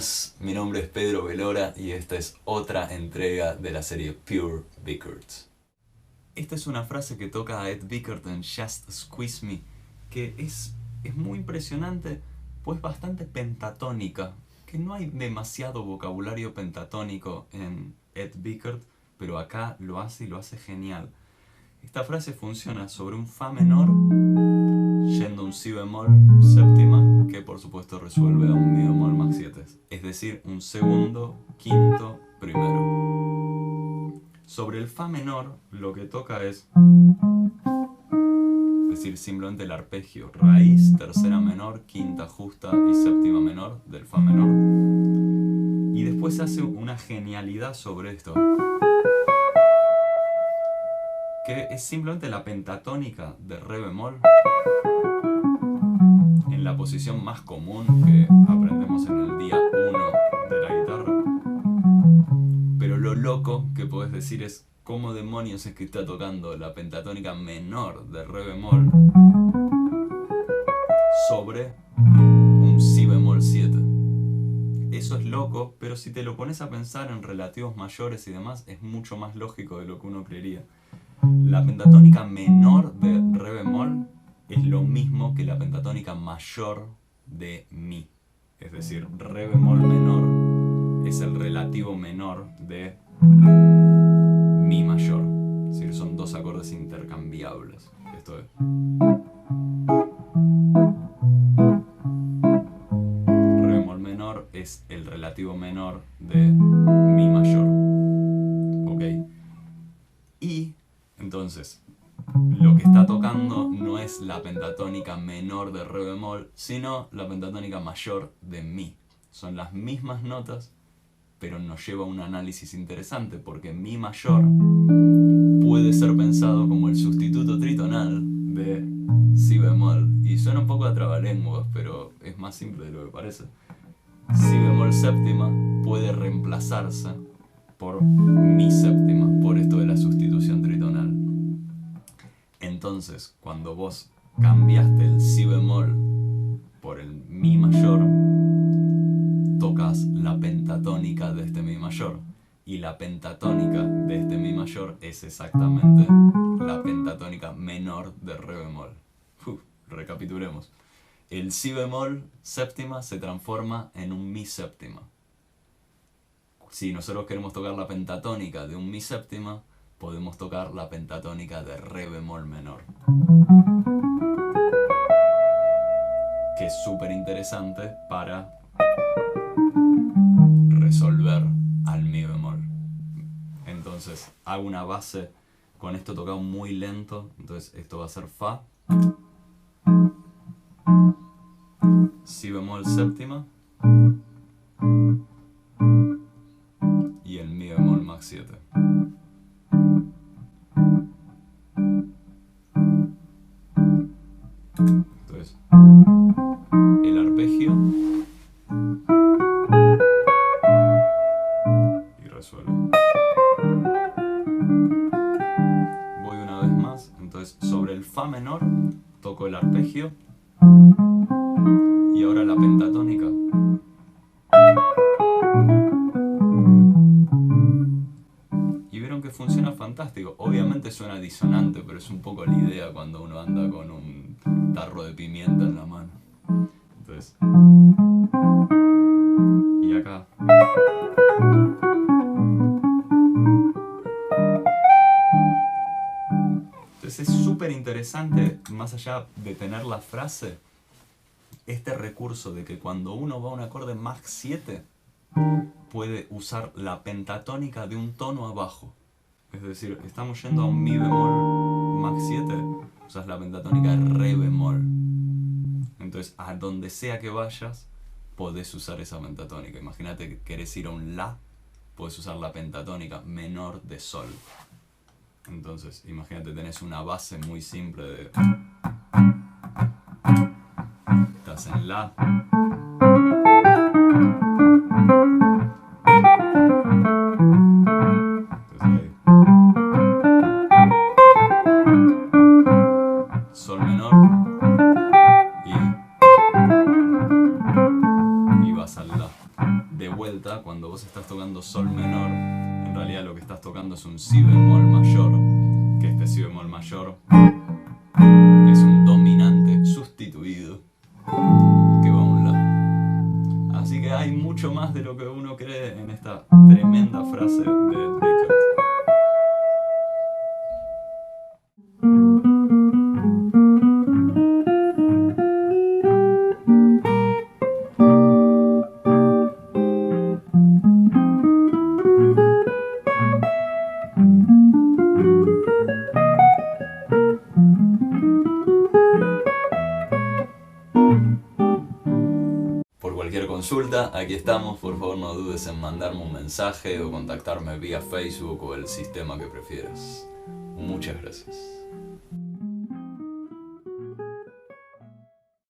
buenas, mi nombre es Pedro Velora y esta es otra entrega de la serie Pure Bickert. Esta es una frase que toca Ed Bickert en Just Squeeze Me, que es muy impresionante, pues bastante pentatónica, que no hay demasiado vocabulario pentatónico en Ed Bickert, pero acá lo hace y lo hace genial. Esta frase funciona sobre un Fa menor yendo a un Si bemol séptima, que por supuesto resuelve a un Mi bemol más 7, es decir, un segundo, quinto, primero. Sobre el Fa menor lo que toca es decir simplemente el arpegio, raíz, tercera menor, quinta justa y séptima menor del Fa menor. Y después hace una genialidad sobre esto, que es simplemente la pentatónica de Re bemol en la posición más común que aprendemos en el día 1 de la guitarra. Pero lo loco que podés decir es cómo demonios es que está tocando la pentatónica menor de Re bemol sobre un Si bemol 7. Eso es loco, pero si te lo pones a pensar en relativos mayores y demás, es mucho más lógico de lo que uno creería. La pentatónica menor de Re bemol es lo mismo que la pentatónica mayor de Mi. Es decir, Re bemol menor es el relativo menor de Mi mayor. Es decir, son dos acordes intercambiables. Esto es. Re bemol menor es el relativo menor de Mi mayor. ¿Ok? Y entonces, lo que está tocando no es la pentatónica menor de Re bemol, sino la pentatónica mayor de Mi. Son las mismas notas, pero nos lleva a un análisis interesante, porque Mi mayor puede ser pensado como el sustituto tritonal de Si bemol. Y suena un poco a trabalenguas, pero es más simple de lo que parece. Si bemol séptima puede reemplazarse por Mi séptima, por esto de la sustitución tritonal. Entonces, cuando vos cambiaste el Si bemol por el Mi mayor, tocas la pentatónica de este Mi mayor. Y la pentatónica de este Mi mayor es exactamente la pentatónica menor de Re bemol. Recapitulemos. El Si bemol séptima se transforma en un Mi séptima. Si nosotros queremos tocar la pentatónica de un Mi séptima, podemos tocar la pentatónica de Re bemol menor, que es súper interesante para resolver al Mi bemol. Entonces hago una base con esto tocado muy lento. Entonces esto va a ser Fa, Si bemol séptima y el Mi bemol más 7. Entonces, el arpegio y resuelvo. Voy una vez más. Entonces, sobre el Fa menor toco el arpegio y ahora la pentatónica. Y vieron que funciona fantástico. Obviamente suena disonante, pero es un poco la idea cuando uno anda con un tarro de pimienta en la mano. Entonces, y acá. Entonces es súper interesante, más allá de tener la frase, este recurso de que cuando uno va a un acorde Mach 7, puede usar la pentatónica de un tono abajo. Es decir, estamos yendo a un Mi bemol Mach 7, usas la pentatónica de Re bemol. Entonces, a donde sea que vayas, podés usar esa pentatónica. Imagínate que querés ir a un La, podés usar la pentatónica menor de Sol. Entonces, imagínate, tenés una base muy simple de... Estás en La. Sol menor y vas al La. nota, cuando vos estás tocando sol menor, en realidad lo que estás tocando es un si bemol mayor, que este si bemol mayor es un dominante sustituido que va a un la. Así que hay mucho más de lo que uno cree en esta tremenda frase de Descartes. Por cualquier consulta, aquí estamos, por favor no dudes en mandarme un mensaje o contactarme vía Facebook o el sistema que prefieras. Muchas gracias.